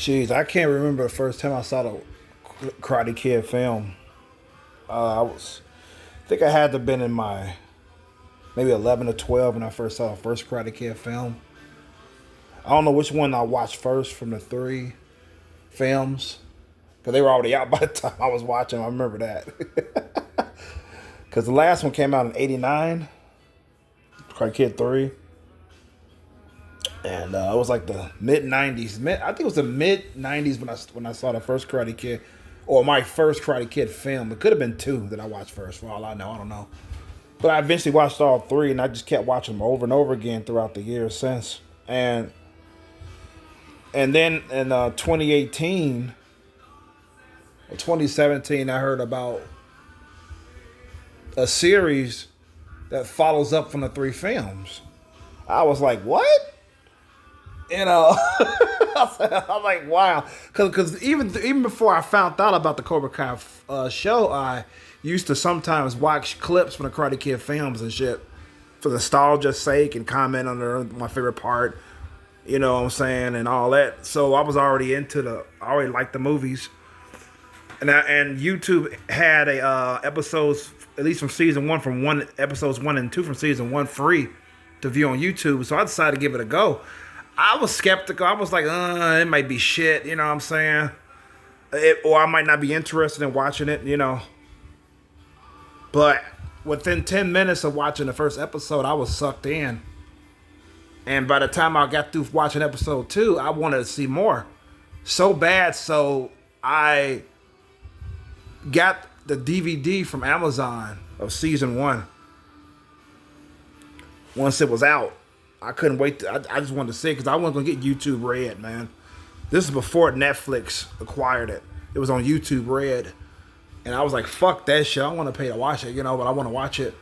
Jeez, I can't remember the first time I saw the Karate Kid film. I think I had to have been in my maybe 11 or 12 when I first saw the first Karate Kid film. I don't know which one I watched first from the three films because they were already out by the time I was watching. I remember that because the last one came out in '89, Karate Kid 3, and it was like the mid '90s. I think it was the mid '90s when I saw the first Karate Kid, or my first Karate Kid film. It could have been two that I watched first, for all I know. I don't know. But I eventually watched all three, and I just kept watching them over and over again throughout the years since. And then in 2018 or 2017, I heard about a series that follows up from the three films. I was like, what? You know, I'm like, wow. Because even before I found out about the Cobra Kai show, I used to sometimes watch clips from the Karate Kid films and shit for nostalgia's sake and comment on my favorite part. You know what I'm saying, and all that. So I was already I already liked the movies, and YouTube had episodes, at least from season one, episodes 1 and 2 from season 1 free to view on YouTube. So I decided to give it a go. I was skeptical. I was like, it might be shit. You know what I'm saying? Or I might not be interested in watching it. You know, but within 10 minutes of watching the first episode, I was sucked in. And by the time I got through watching episode 2, I wanted to see more. So bad, so I got the DVD from Amazon of season 1. Once it was out, I couldn't wait. I just wanted to see it because I wasn't going to get YouTube Red, man. This is before Netflix acquired it. It was on YouTube Red. And I was like, fuck that shit. I don't want to pay to watch it, but I want to watch it.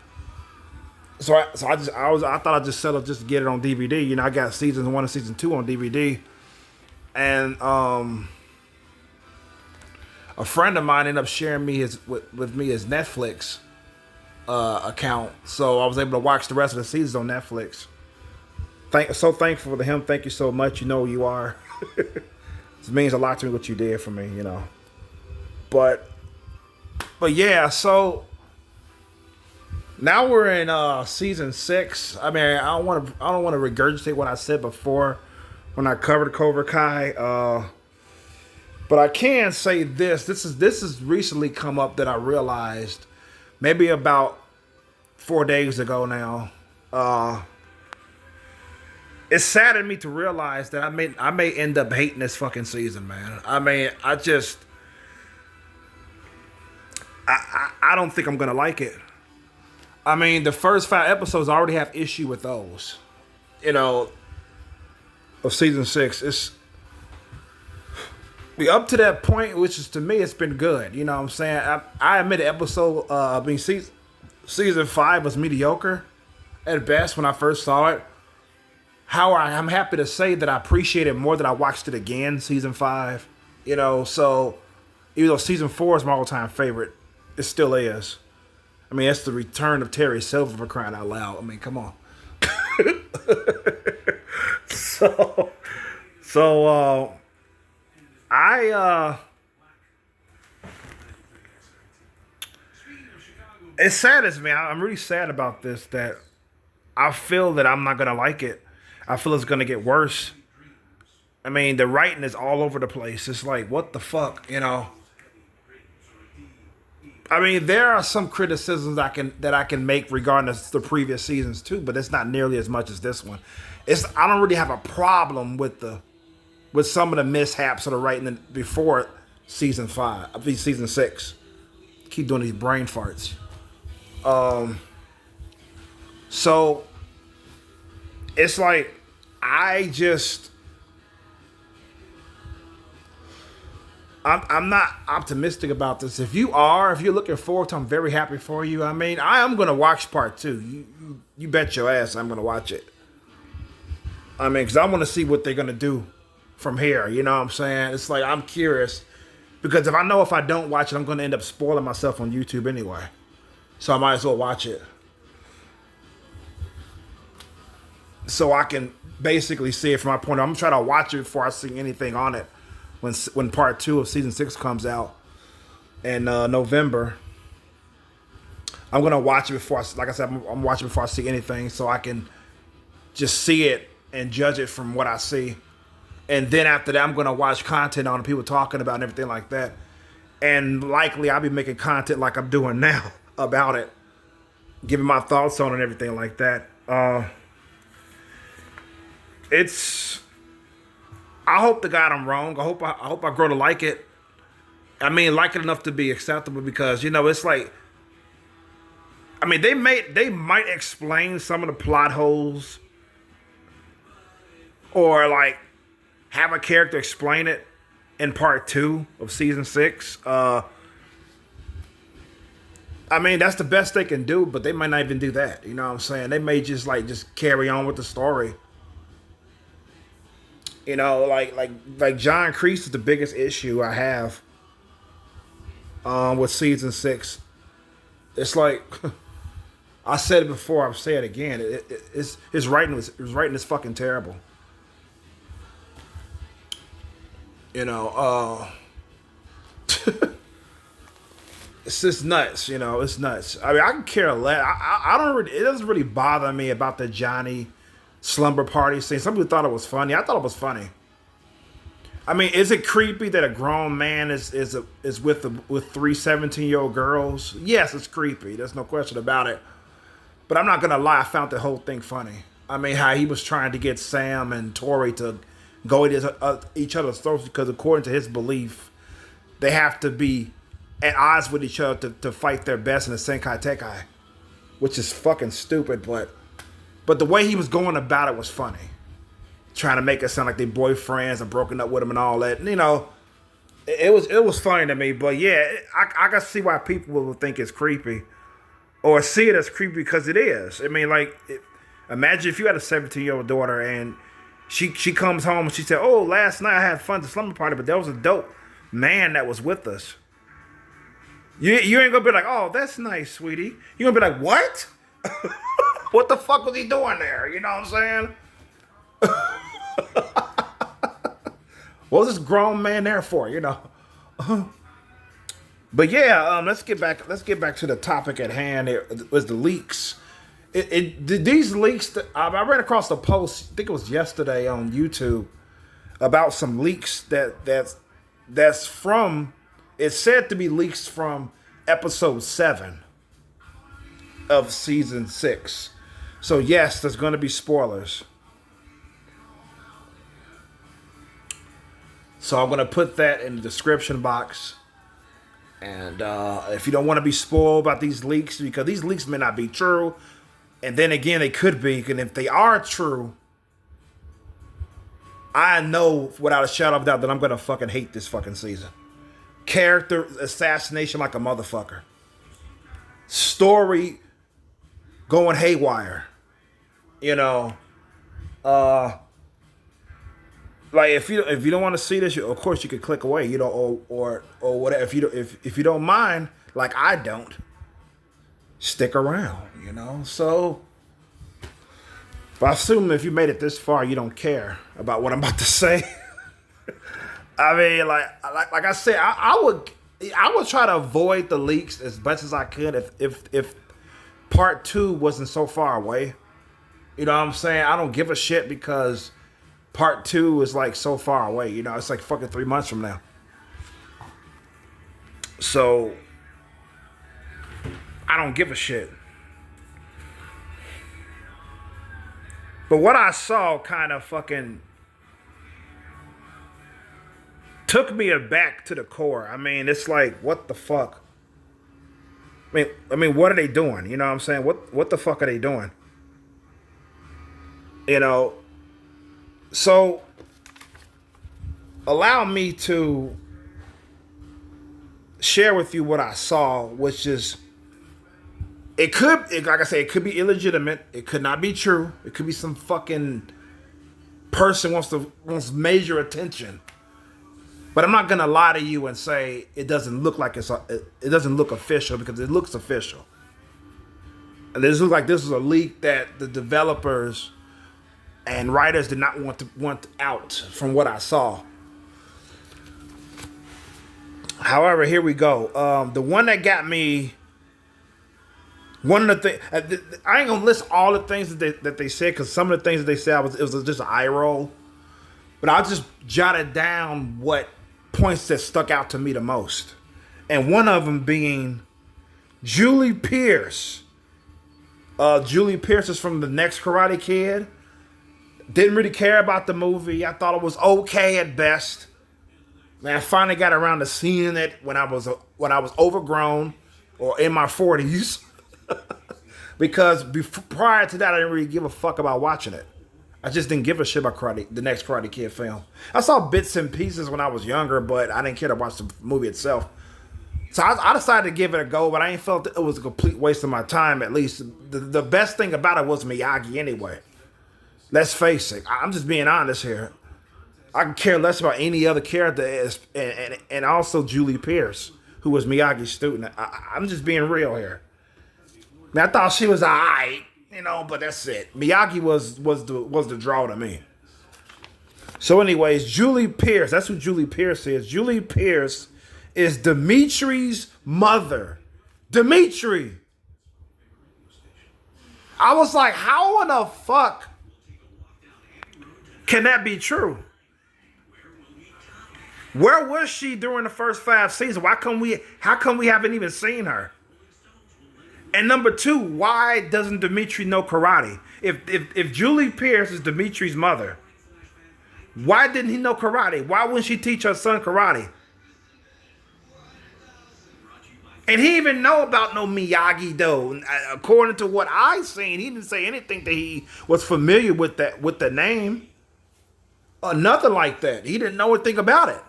So I thought I'd just settle just to get it on DVD. You know, I got season 1 and season 2 on DVD, and a friend of mine ended up sharing me with me his Netflix account, so I was able to watch the rest of the seasons on Netflix. So thankful to him. Thank you so much. You know who you are. It means a lot to me what you did for me. You know, but yeah, so. Now we're in season 6. I mean, I don't want to regurgitate what I said before when I covered Cobra Kai. But I can say this. This has recently come up that I realized maybe about 4 days ago now. It's saddened me to realize that I may end up hating this fucking season, man. I mean, I don't think I'm gonna like it. I mean, the first 5 episodes I already have issue with those, of season 6. It's up to that point, which is, to me, it's been good. You know what I'm saying? I admit season 5 was mediocre at best when I first saw it. I'm happy to say that I appreciate it more that I watched it again, season 5. So even though season 4 is my all-time favorite, it still is. I mean, that's the return of Terry Silver, for crying out loud. I mean, come on. It saddens me. I'm really sad about this, that I feel that I'm not going to like it. I feel it's going to get worse. I mean, the writing is all over the place. It's like, what the fuck, I mean, there are some criticisms that I can make regarding the previous seasons too, but it's not nearly as much as this one. I don't really have a problem with some of the mishaps of the writing before season 6. Keep doing these brain farts. So it's like I'm not optimistic about this. If you're looking forward to it, I'm very happy for you. I mean, I am going to watch part 2. You bet your ass I'm going to watch it. I mean, because I want to see what they're going to do from here. You know what I'm saying? It's like, I'm curious. Because if I don't watch it, I'm going to end up spoiling myself on YouTube anyway. So I might as well watch it. So I can basically see it from my point of view. I'm trying to watch it before I see anything on it. when part 2 of season 6 comes out in November. I'm gonna watch it before like I said, I'm watching before I see anything, so I can just see it and judge it from what I see. And then after that, I'm gonna watch content on people talking about and everything like that. And likely I'll be making content like I'm doing now about it, giving my thoughts on it and everything like that. I hope to God I'm wrong. I hope I grow to like it. I mean, like it enough to be acceptable, because it's like, I mean, they might explain some of the plot holes, or like have a character explain it in part 2 of season 6. I mean, that's the best they can do, but they might not even do that. You know what I'm saying? They may just carry on with the story. Like John Kreese is the biggest issue I have with season 6. It's like, I said it before, I'll say it again. His writing is fucking terrible. It's just nuts. It's nuts. I mean, I can care less. I don't really. It doesn't really bother me about the Johnny slumber party scene. Some people thought it was funny. I thought it was funny. I mean, is it creepy that a grown man is with 3 17-year-old girls? Yes, it's creepy. There's no question about it. But I'm not gonna lie, I found the whole thing funny. I mean, how he was trying to get Sam and Tori to go at each other's throats, because according to his belief, they have to be at odds with each other to fight their best in the Senkai Tekai, which is fucking stupid. But the way he was going about it was funny, trying to make it sound like they boyfriends and broken up with him and all that. And, it was funny to me. But yeah, I can see why people will think it's creepy, or see it as creepy, because it is. I mean, imagine if you had a 17-year-old daughter and she comes home and she said, "Oh, last night I had fun at the slumber party, but there was a dope man that was with us." You ain't gonna be like, "Oh, that's nice, sweetie." You're gonna be like, "What? What the fuck was he doing there?" You know what I'm saying? What was this grown man there for? But yeah, let's get back to the topic at hand. It was the leaks. These leaks. I ran across a post, I think it was yesterday on YouTube, about some leaks that's from. It's said to be leaks from episode 7 of season 6. So yes, there's going to be spoilers. So I'm going to put that in the description box. And if you don't want to be spoiled about these leaks, because these leaks may not be true, and then again, they could be, and if they are true, I know without a shadow of a doubt that I'm going to fucking hate this fucking season. Character assassination like a motherfucker. Story going haywire. Like if you don't want to see this, of course you could click away, or whatever. If you don't mind, like I don't, stick around, So, but I assume if you made it this far, you don't care about what I'm about to say. I mean, like I said, I would try to avoid the leaks as best as I could if part 2 wasn't so far away. You know what I'm saying? I don't give a shit because part 2 is like so far away. It's like fucking 3 months from now. So I don't give a shit. But what I saw kind of fucking took me aback to the core. I mean, it's like, what the fuck? I mean, what are they doing? You know what I'm saying? What the fuck are they doing? So allow me to share with you what I saw, which is, like I say, it could be illegitimate. It could not be true. It could be some fucking person wants major attention. But I'm not gonna lie to you and say it doesn't look like it doesn't look official, because it looks official. And this looks like this is a leak that the developers and writers did not want out, from what I saw. However, here we go. The one that got me, one of the things, I ain't gonna list all the things that they said, because some of the things that they said it was just an eye roll. But I just jotted down what points that stuck out to me the most, and one of them being Julie Pierce. Julie Pierce is from the next Karate Kid. Didn't really care about the movie. I thought it was okay at best. Man, I finally got around to seeing it when I was overgrown or in my 40s. Because prior to that, I didn't really give a fuck about watching it. I just didn't give a shit about the next Karate Kid film. I saw bits and pieces when I was younger, but I didn't care to watch the movie itself. So I decided to give it a go, but I ain't felt it was a complete waste of my time, at least. The best thing about it was Miyagi anyway. Let's face it. I'm just being honest here. I can care less about any other character, and also Julie Pierce, who was Miyagi's student. I'm just being real here. Now, I thought she was alright, but that's it. Miyagi was the draw to me. So, anyways, Julie Pierce. That's who Julie Pierce is. Julie Pierce is Dimitri's mother. Dimitri. I was like, how in the fuck can that be true? Where was she during the first 5 seasons? How come we haven't even seen her? And number 2, why doesn't Dimitri know karate? If Julie Pierce is Dimitri's mother, why didn't he know karate? Why wouldn't she teach her son karate? And he even know about no Miyagi though. According to what I seen, he didn't say anything that he was familiar with the name. Or nothing like that. He didn't know anything about it.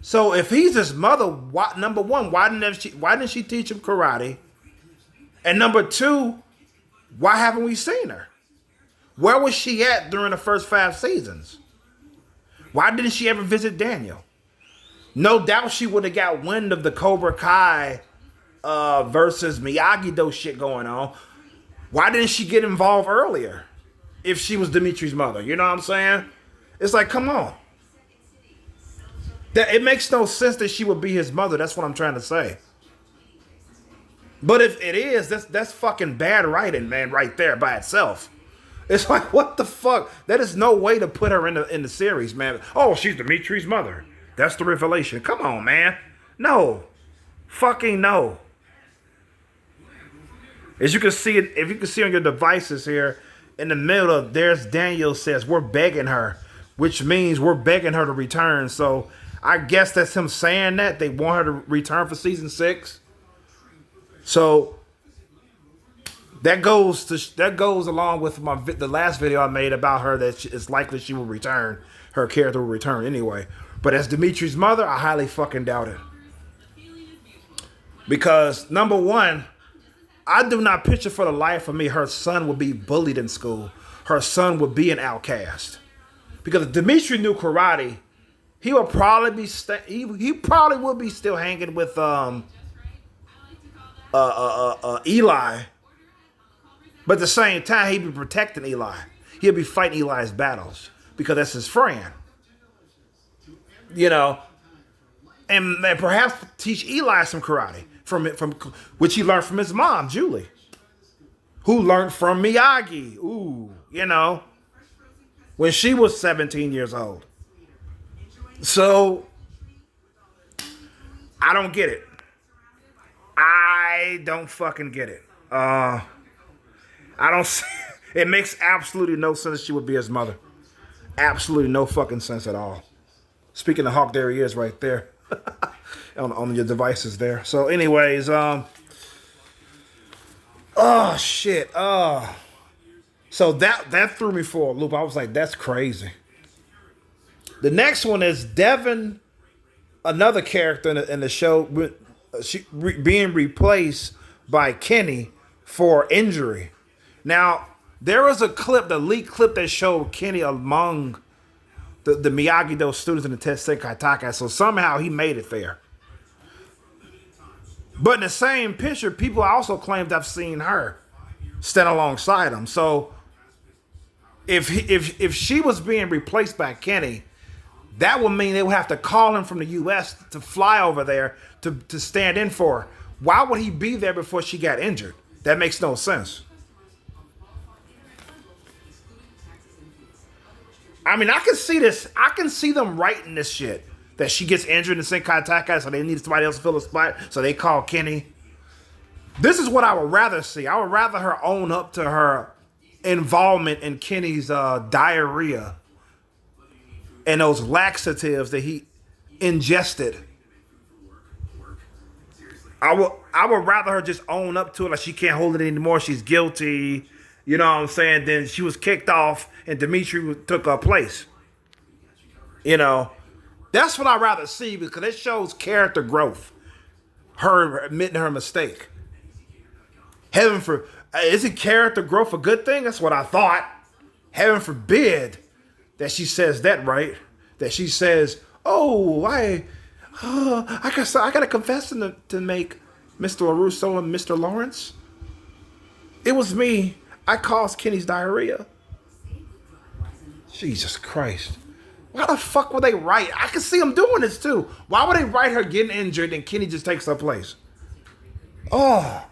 So if he's his mother, number 1, why didn't she teach him karate? And number 2, why haven't we seen her? Where was she at during the first 5 seasons? Why didn't she ever visit Daniel? No doubt she would have got wind of the Cobra Kai versus Miyagi-Do shit going on. Why didn't she get involved earlier if she was Dimitri's mother? You know what I'm saying? It's like, come on. It makes no sense that she would be his mother. That's what I'm trying to say. But if it is, that's fucking bad writing, man, right there by itself. It's like, what the fuck? That is no way to put her in the series, man. Oh, she's Dimitri's mother. That's the revelation. Come on, man. No. Fucking no. As you can see, if you can see on your devices here, in the middle, there's Daniel says, we're begging her, which means we're begging her to return. So I guess that's him saying that. They want her to return for season 6. So that goes along with the last video I made about her, that it's likely she will return. Her character will return anyway. But as Dimitri's mother, I highly fucking doubt it. Because number 1, I do not picture for the life of me her son would be bullied in school. Her son would be an outcast. Because if Dimitri knew karate, he would probably be he probably would be still hanging with Eli. But at the same time, he'd be protecting Eli. He'll be fighting Eli's battles because that's his friend. And perhaps teach Eli some karate from which he learned from his mom, Julie, who learned from Miyagi. When she was 17 years old. So I don't get it. I don't fucking get it. I don't see, it makes absolutely no sense she would be his mother. Absolutely no fucking sense at all. Speaking of Hawk, there he is right there. on your devices there. So anyways, oh shit. So that threw me for a loop. I was like, that's crazy. The next one is Devin, another character in the show, being replaced by Kenny for injury. Now, there was a clip, the leaked clip that showed Kenny among the Miyagi-Do students in the Tensei Kaitaka, so somehow he made it there. But in the same picture, people also claimed I've seen her stand alongside him. So if she was being replaced by Kenny, That would mean they would have to call him from the U.S. to fly over there to stand in for her. Why would he be there before she got injured? That makes no sense. I mean, I can see this. I can see them writing this shit. That she gets injured in Senkataka, so they need somebody else to fill the spot, so they call Kenny. This is what I would rather see. I would rather her own up to her involvement in Kenny's diarrhea and those laxatives that he ingested. I would rather her just own up to it, like she can't hold it anymore. She's guilty. You know what I'm saying? Then she was kicked off, and Dimitri took her place. You know, that's what I'd rather see because it shows character growth. Her admitting her mistake. Heaven for isn't character growth a good thing? That's what I thought. Heaven forbid that she says that, right? That she says, "Oh, I got a confession to make, Mr. LaRusso and Mr. Lawrence. It was me. I caused Kenny's diarrhea." Jesus Christ. Why the fuck would they write? I can see them doing this too. Why would they write her getting injured and Kenny just takes her place? Oh.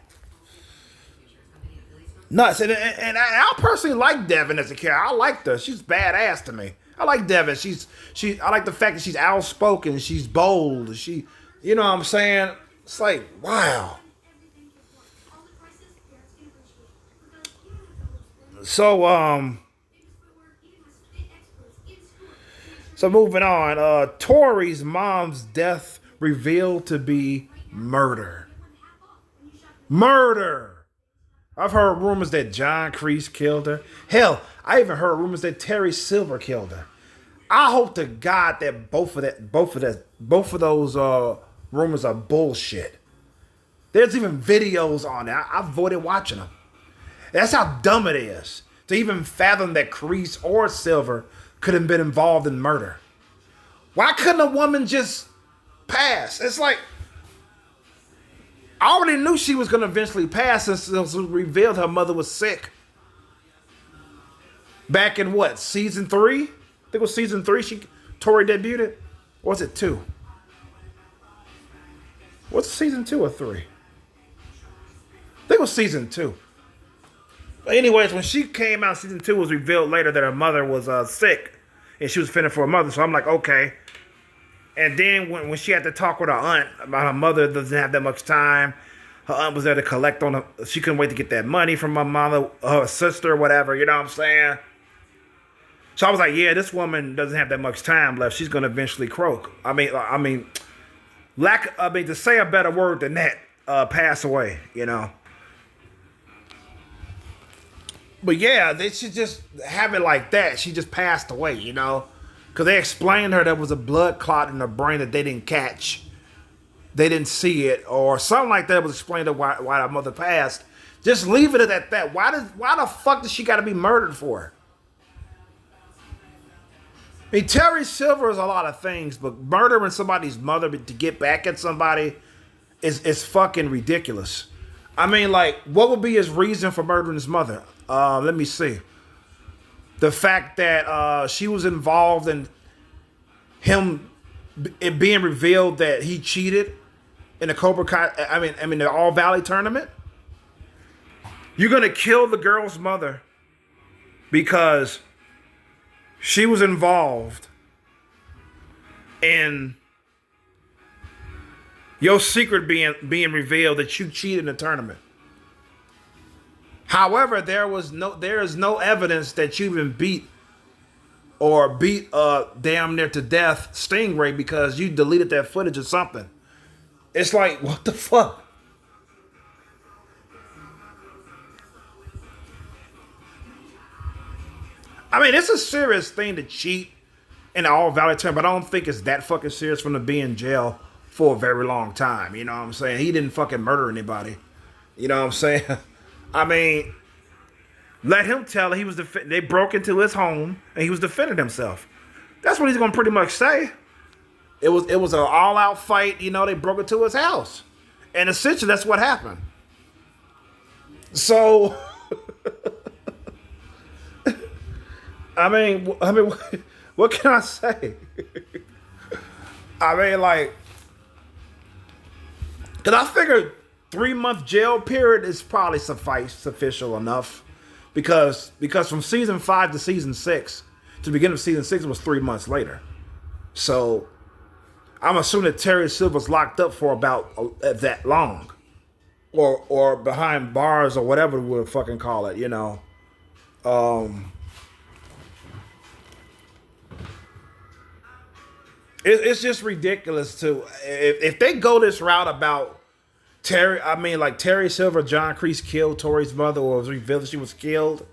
Nuts. And I personally like Devin as a character. I liked her. She's badass to me. I like Devin. I like the fact that she's outspoken. She's bold. She, you know what I'm saying? It's like, wow. So moving on, Tori's mom's death revealed to be murder. Murder! I've heard rumors that John Kreese killed her. Hell, I even heard rumors that Terry Silver killed her. I hope to God that both of those rumors are bullshit. There's even videos on it. I avoided watching them. That's how dumb it is to even fathom that Kreese or Silver could have been involved in murder. Why couldn't a woman just pass? It's like, I already knew she was going to eventually pass since it was revealed her mother was sick. Back in what, season 3? I think it was season 3 Tori debuted. Or was it 2? What's season 2 or 3? I think it was season 2. But anyways, when she came out, season 2 was revealed later that her mother was sick. And she was fitting for her mother. So I'm like, okay. And then when she had to talk with her aunt about her mother doesn't have that much time. Her aunt was there to collect on her. She couldn't wait to get that money from her mother, her sister, whatever. You know what I'm saying? So I was like, yeah, this woman doesn't have that much time left. She's going to eventually croak. I mean, to say a better word than that, pass away, you know. But yeah, they should just have it like that. She just passed away, you know. Because they explained to her there was a blood clot in her brain that they didn't catch. They didn't see it. Or something like that was explained to why her mother passed. Just leave it at that. Why the fuck does she got to be murdered for? I mean, Terry Silver is a lot of things, but murdering somebody's mother to get back at somebody is fucking ridiculous. I mean, like, what would be his reason for murdering his mother? Let me see. The fact that she was involved in him, it being revealed that he cheated in the Cobra Kai, I mean the All Valley tournament. You're gonna kill the girl's mother because she was involved in your secret being revealed that you cheated in the tournament. However, there is no evidence that you even beat damn near to death Stingray because you deleted that footage or something. It's like, what the fuck? I mean, it's a serious thing to cheat in the All Valley tournament, but I don't think it's that fucking serious for him to be in jail for a very long time. You know what I'm saying? He didn't fucking murder anybody. You know what I'm saying? I mean, let him tell it. They broke into his home and he was defending himself. That's what he's gonna pretty much say. It was an all-out fight. You know, they broke into his house, and essentially that's what happened. So, I mean, What can I say? I mean, like, because I figured 3 month jail period is probably sufficient enough. Because from season 5 to season 6, to the beginning of season 6 was 3 months later. So I'm assuming that Terry Silver's locked up for about that long. Or behind bars or whatever we'll fucking call it, you know. It's just ridiculous to if they go this route about Terry. I mean, like Terry Silver, John Kreese killed Tori's mother, or was revealed that she was killed.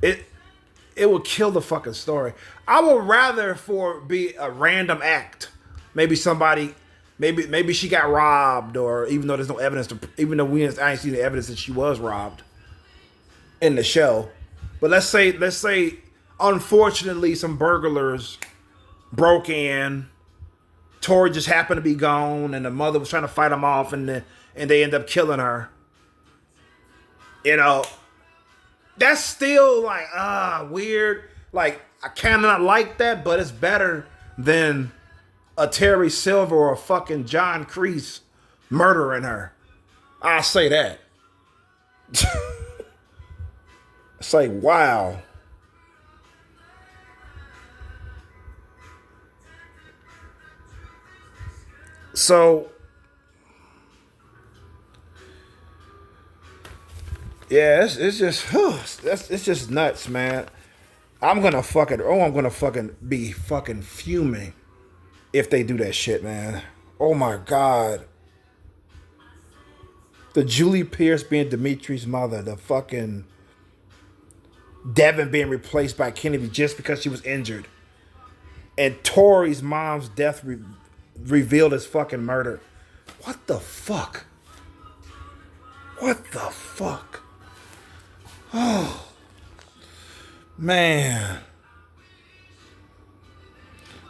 It would kill the fucking story. I would rather for be a random act. Maybe somebody, maybe she got robbed, or even though there's no evidence, even though I ain't seen the evidence that she was robbed in the show. But let's say, unfortunately, some burglars broke in. Tori just happened to be gone, and the mother was trying to fight them off, and they end up killing her. You know, that's still like weird. Like I kind of not like that, but it's better than a Terry Silver or a fucking John Kreese murdering her. I'll say that. It's like, wow. So, yeah, it's just, it's just nuts, man. I'm gonna fucking be fucking fuming if they do that shit, man. Oh my God. The Julie Pierce being Dimitri's mother, the fucking Devin being replaced by Kennedy just because she was injured, and Tori's mom's death revealed as fucking murder. What the fuck? What the fuck? Oh, man.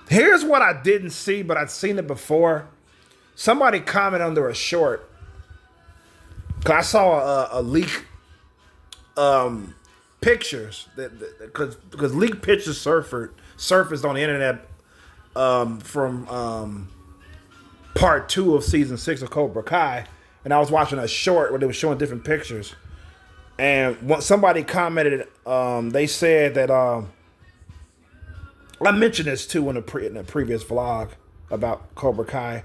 Here's what I didn't see, but I'd seen it before. Somebody commented under a short. Cause I saw a leak pictures because leaked pictures surfaced on the internet from part 2 of season 6 of Cobra Kai, and I was watching a short where they were showing different pictures, and somebody commented, they said that I mentioned this too in a previous vlog about Cobra Kai.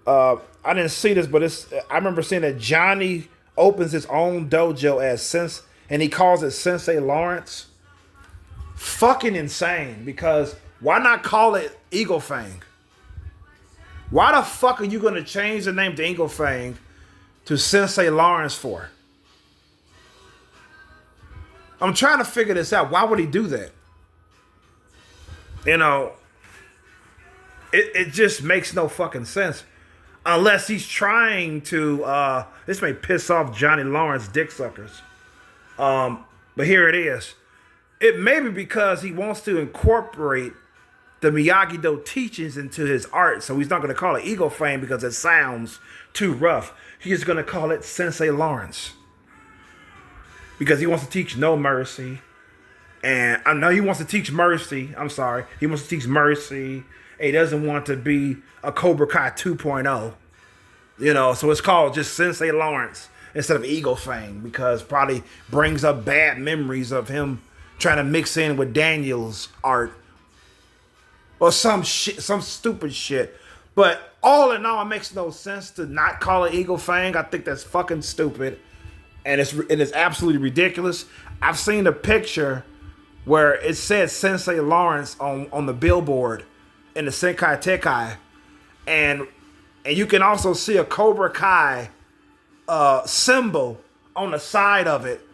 I didn't see this, but I remember seeing that Johnny opens his own dojo as and he calls it Sensei Lawrence. Fucking insane, because why not call it Eagle Fang? Why the fuck are you going to change the name to Eagle Fang to Sensei Lawrence for? I'm trying to figure this out. Why would he do that? You know, it just makes no fucking sense. Unless he's trying to, this may piss off Johnny Lawrence dick suckers. But here it is. It may be because he wants to incorporate the Miyagi-Do teachings into his art. So he's not going to call it Eagle Fang because it sounds too rough. He's going to call it Sensei Lawrence. Because he wants to teach no mercy. And I know he wants to teach mercy. I'm sorry. He wants to teach mercy. And he doesn't want to be a Cobra Kai 2.0. You know, so it's called just Sensei Lawrence instead of Eagle Fang, because probably brings up bad memories of him trying to mix in with Daniel's art. Or some shit, some stupid shit. But all in all, it makes no sense to not call it Eagle Fang. I think that's fucking stupid. And it is absolutely ridiculous. I've seen a picture where it said Sensei Lawrence on the billboard in the Senkai Tekai. And you can also see a Cobra Kai symbol on the side of it.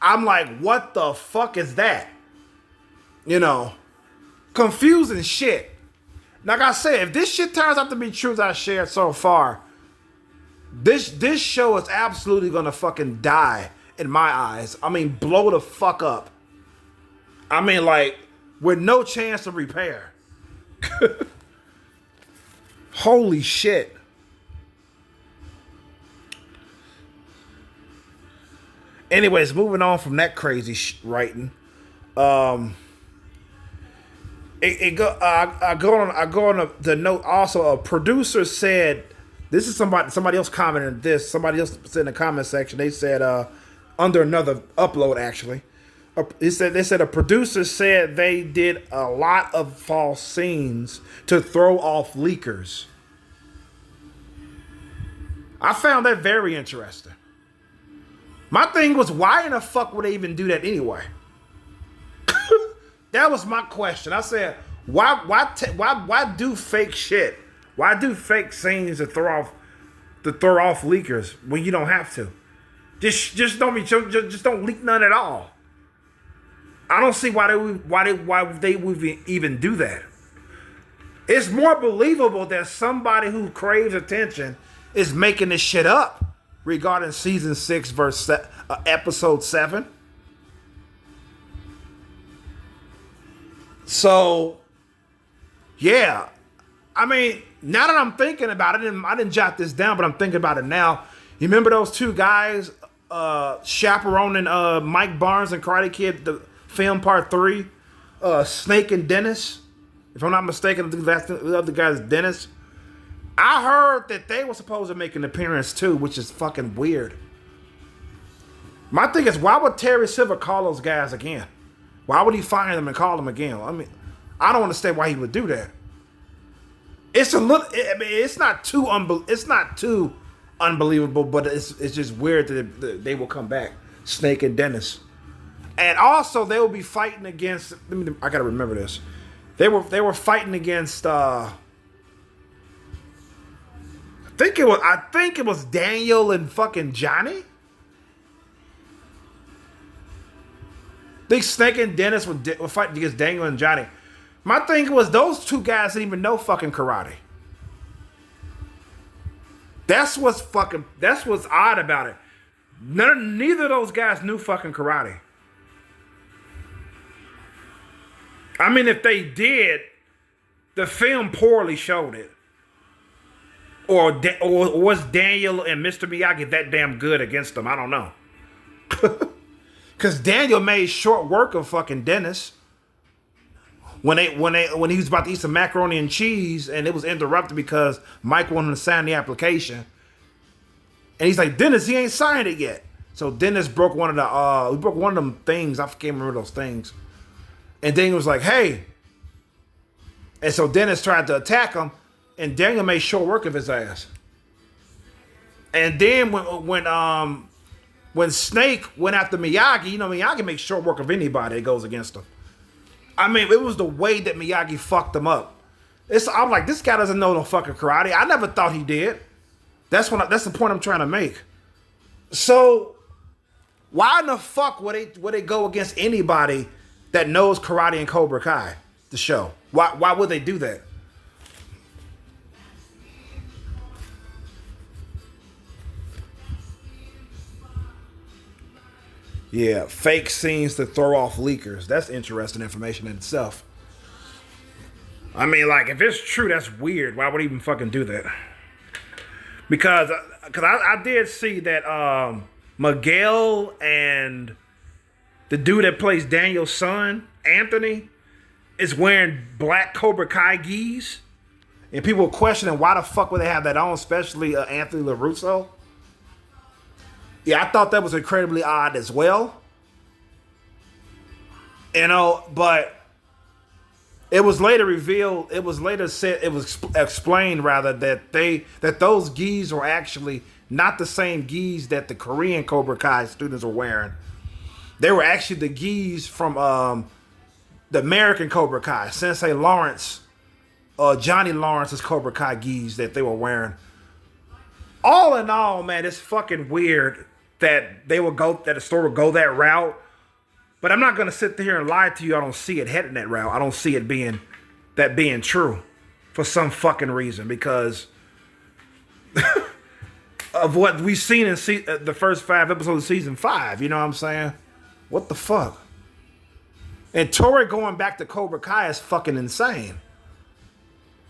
I'm like, what the fuck is that? You know, confusing shit. Like I said, if this shit turns out to be true as I shared so far, this show is absolutely gonna fucking die in my eyes. I mean, blow the fuck up. I mean, like, with no chance of repair. Holy shit. Anyways, moving on from that crazy writing. I go on the note also. A producer said, this is somebody else commented this. Somebody else said in the comment section. They said under another upload actually. They said a producer said they did a lot of false scenes to throw off leakers. I found that very interesting. My thing was, why in the fuck would they even do that anyway? That was my question. I said, why do fake shit? Why do fake scenes to throw off leakers when you don't have to? Just don't leak none at all. I don't see why they would even do that. It's more believable that somebody who craves attention is making this shit up regarding season 6 episode 7. So, yeah. I mean, now that I'm thinking about it, and I didn't jot this down, but I'm thinking about it now. You remember those two guys chaperoning Mike Barnes and Karate Kid, the film part 3? Snake and Dennis. If I'm not mistaken, that's the other guy's Dennis. I heard that they were supposed to make an appearance too, which is fucking weird. My thing is, why would Terry Silver call those guys again? Why would he find them and call them again? I mean, I don't understand why he would do that. It's a little. I mean, it's not too unbelievable, but it's just weird that they will come back, Snake and Dennis, and also they will be fighting against. I gotta remember this. They were fighting against. I think it was Daniel and fucking Johnny. I think Snake and Dennis were fighting against Daniel and Johnny. My thing was, those two guys didn't even know fucking karate. That's what's odd about it. Neither of those guys knew fucking karate. I mean, if they did, the film poorly showed it. Or was Daniel and Mr. Miyagi that damn good against them? I don't know. Because Daniel made short work of fucking Dennis when he was about to eat some macaroni and cheese, and it was interrupted because Mike wanted to sign the application, and he's like, Dennis, he ain't signed it yet. So Dennis broke one of them things. I can't remember those things. And Daniel was like, hey, and so Dennis tried to attack him, and Daniel made short work of his ass. And then when Snake went after Miyagi, you know, Miyagi makes short work of anybody that goes against him. I mean, it was the way that Miyagi fucked him up. I'm like, this guy doesn't know no fucking karate. I never thought he did. That's the point I'm trying to make. So, why in the fuck would they go against anybody that knows karate and Cobra Kai, the show? Why would they do that? Yeah, fake scenes to throw off leakers. That's interesting information in itself. I mean, like, if it's true, that's weird. Why would he even fucking do that? Because I did see that Miguel and the dude that plays Daniel's son, Anthony, is wearing black Cobra Kai gis. And people were questioning why the fuck would they have that on, especially Anthony LaRusso. Yeah, I thought that was incredibly odd as well. You know, but it was later revealed, it was explained rather that those gis were actually not the same gis that the Korean Cobra Kai students were wearing. They were actually the gis from the American Cobra Kai, Sensei Lawrence, Johnny Lawrence's Cobra Kai gis that they were wearing. All in all, man, it's fucking weird that the store would go that route. But I'm not gonna sit there and lie to you. I don't see it heading that route. I don't see it being true for some fucking reason, because of what we've seen in the first 5 episodes of season 5. You know what I'm saying? What the fuck? And Tori going back to Cobra Kai is fucking insane.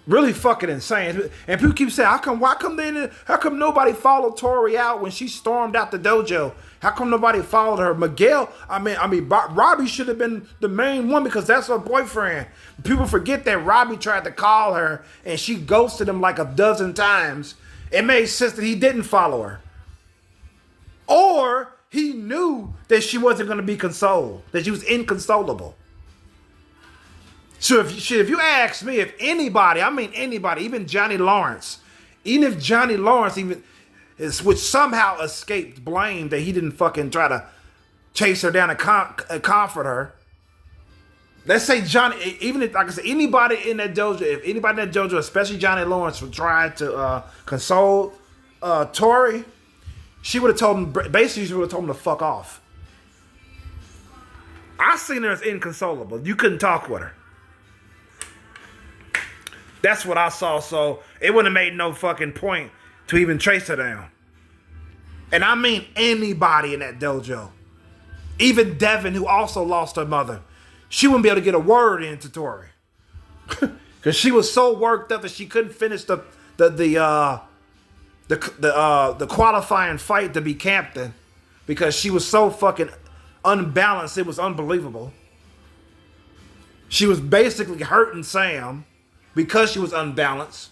Really fucking insane. And people keep saying, how come nobody followed Tori out when she stormed out the dojo? How come nobody followed her? Miguel, Robbie should have been the main one because that's her boyfriend. People forget that Robbie tried to call her and she ghosted him like a dozen times. It made sense that he didn't follow her. Or he knew that she wasn't going to be consoled, that she was inconsolable. So if you ask me, if anybody, even Johnny Lawrence, even if Johnny Lawrence would somehow escape blame that he didn't fucking try to chase her down and comfort her. Let's say Johnny, even if, like I said, anybody in that dojo, especially Johnny Lawrence, would try to console Tori, she would have told him to fuck off. I seen her as inconsolable. You couldn't talk with her. That's what I saw, so it wouldn't have made no fucking point to even chase her down. And I mean anybody in that dojo. Even Devin, who also lost her mother. She wouldn't be able to get a word into Tori. Because she was so worked up that she couldn't finish the qualifying fight to be captain. Because she was so fucking unbalanced, it was unbelievable. She was basically hurting Sam because she was unbalanced.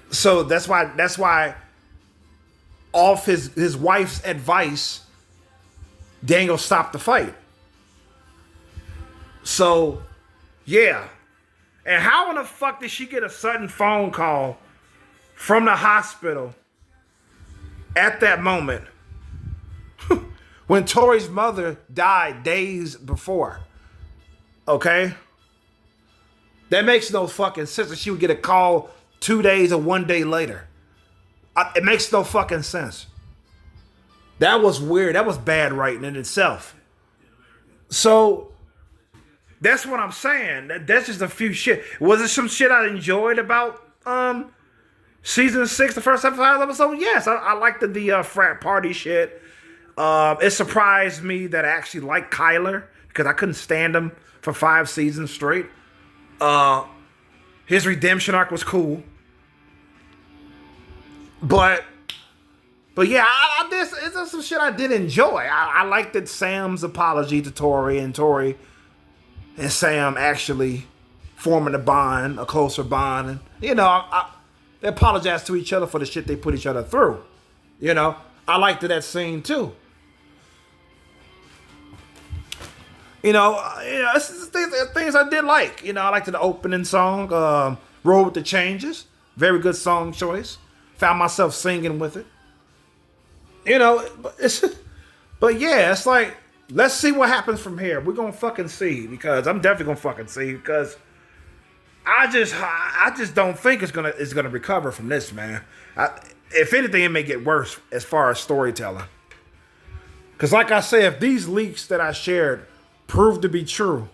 So that's why off his wife's advice, Daniel stopped the fight. So, yeah. And how in the fuck did she get a sudden phone call from the hospital at that moment when Tori's mother died days before? Okay? That makes no fucking sense that she would get a call 2 days or 1 day later. It makes no fucking sense. That was weird. That was bad writing in itself. So, that's what I'm saying. That's just a few shit. Was there some shit I enjoyed about season 6, the first episode? Yes, I liked the frat party shit. It surprised me that I actually liked Kyler because I couldn't stand him for 5 seasons straight. His redemption arc was cool. But yeah, it's some shit I did enjoy. I liked that Sam's apology to Tori and Tori and Sam actually forming a closer bond. And, you know, they apologized to each other for the shit they put each other through. You know, I liked that scene too. You know, it's things I did like. You know, I liked the opening song, Roll with the Changes. Very good song choice. Found myself singing with it. You know, but yeah, it's like, let's see what happens from here. We're gonna fucking see, because I'm definitely gonna fucking see, because I just don't think it's gonna recover from this, man. If anything, it may get worse as far as storytelling. Because like I said, if these leaks that I shared prove to be true,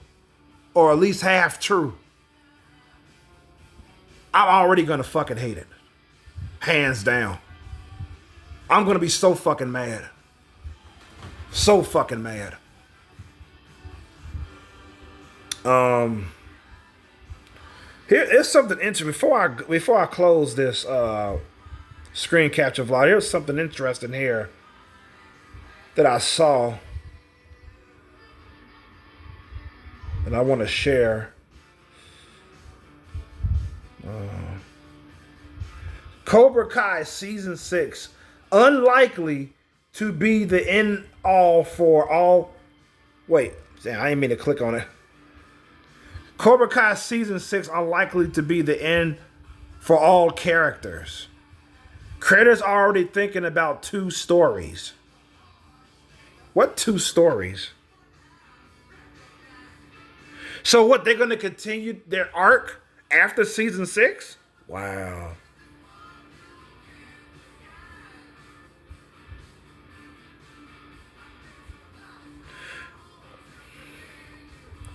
or at least half true, I'm already gonna fucking hate it. Hands down. I'm gonna be so fucking mad. So fucking mad. Here's something interesting. Before I close this screen capture vlog, here's something interesting here that I saw and I want to share. Cobra Kai Season 6, unlikely to be the end all for all. Wait, I didn't mean to click on it. Cobra Kai Season 6, unlikely to be the end for all characters. Creators are already thinking about 2 stories. What 2 stories? So what, they're going to continue their arc after Season 6? Wow.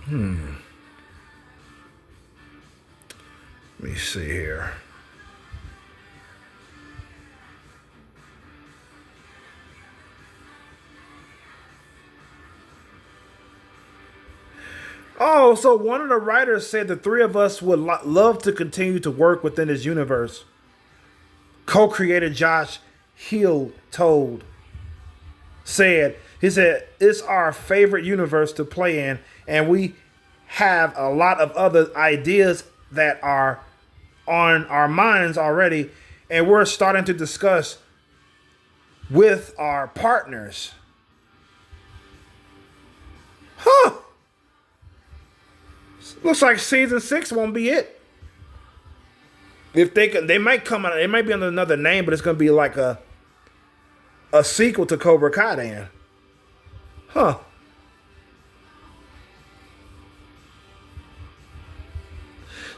Let me see here. Oh, so one of the writers said the three of us would love to continue to work within this universe. Co-creator Josh Hill he said, it's our favorite universe to play in, and we have a lot of other ideas that are on our minds already, and we're starting to discuss with our partners. Huh. Looks like season 6 won't be it. If they might come out, it might be under another name, but it's gonna be like a sequel to Cobra Kai then. Huh.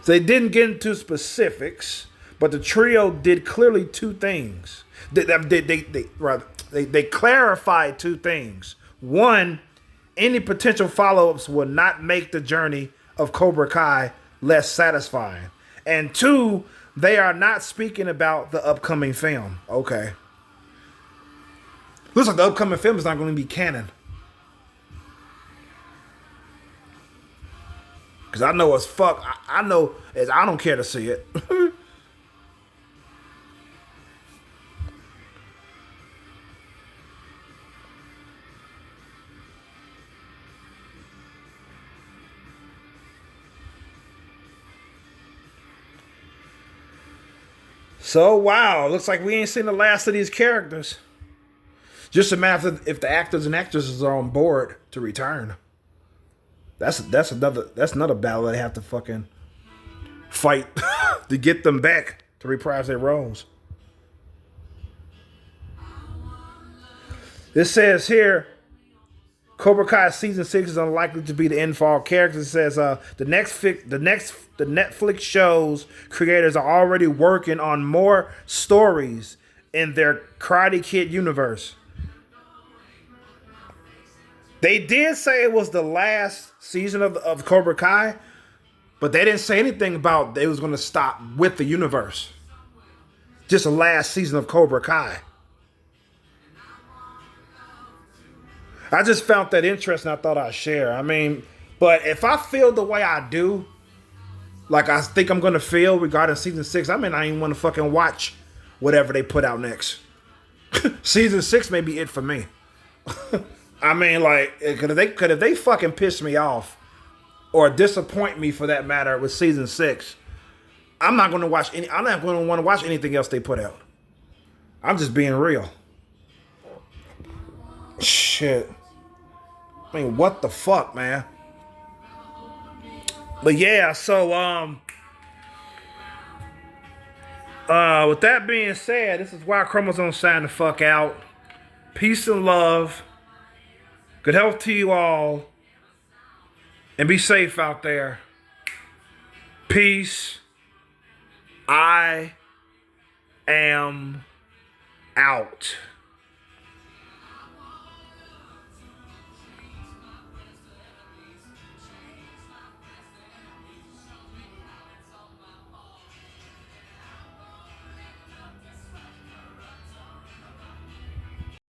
So they didn't get into specifics, but the trio did clearly two things. They clarified two things. One, any potential follow-ups will not make the journey of Cobra Kai less satisfying. And two, they are not speaking about the upcoming film. Okay. Looks like the upcoming film is not going to be canon. Because I know as fuck, I know as I don't care to see it. So, wow, looks like we ain't seen the last of these characters. Just a matter of if the actors and actresses are on board to return. That's another battle they have to fucking fight to get them back to reprise their roles. This says here, Cobra Kai season 6 is unlikely to be the end for all characters. It says the Netflix show's creators are already working on more stories in their Karate Kid universe. They did say it was the last season of Cobra Kai, but they didn't say anything about they was going to stop with the universe. Just the last season of Cobra Kai. I just found that interesting. I thought I'd share. I mean, but if I feel the way I do, like I think I'm going to feel regarding season 6, I mean, I ain't want to fucking watch whatever they put out next. Season 6 may be it for me. I mean, like, could if they fucking piss me off or disappoint me for that matter with season 6, I'm not going to watch any. I'm not going to want to watch anything else they put out. I'm just being real. Shit. I mean, what the fuck, man? But yeah, so with that being said, this is why Chromosome sign the fuck out. Peace and love. Good health to you all. And be safe out there. Peace. I am out.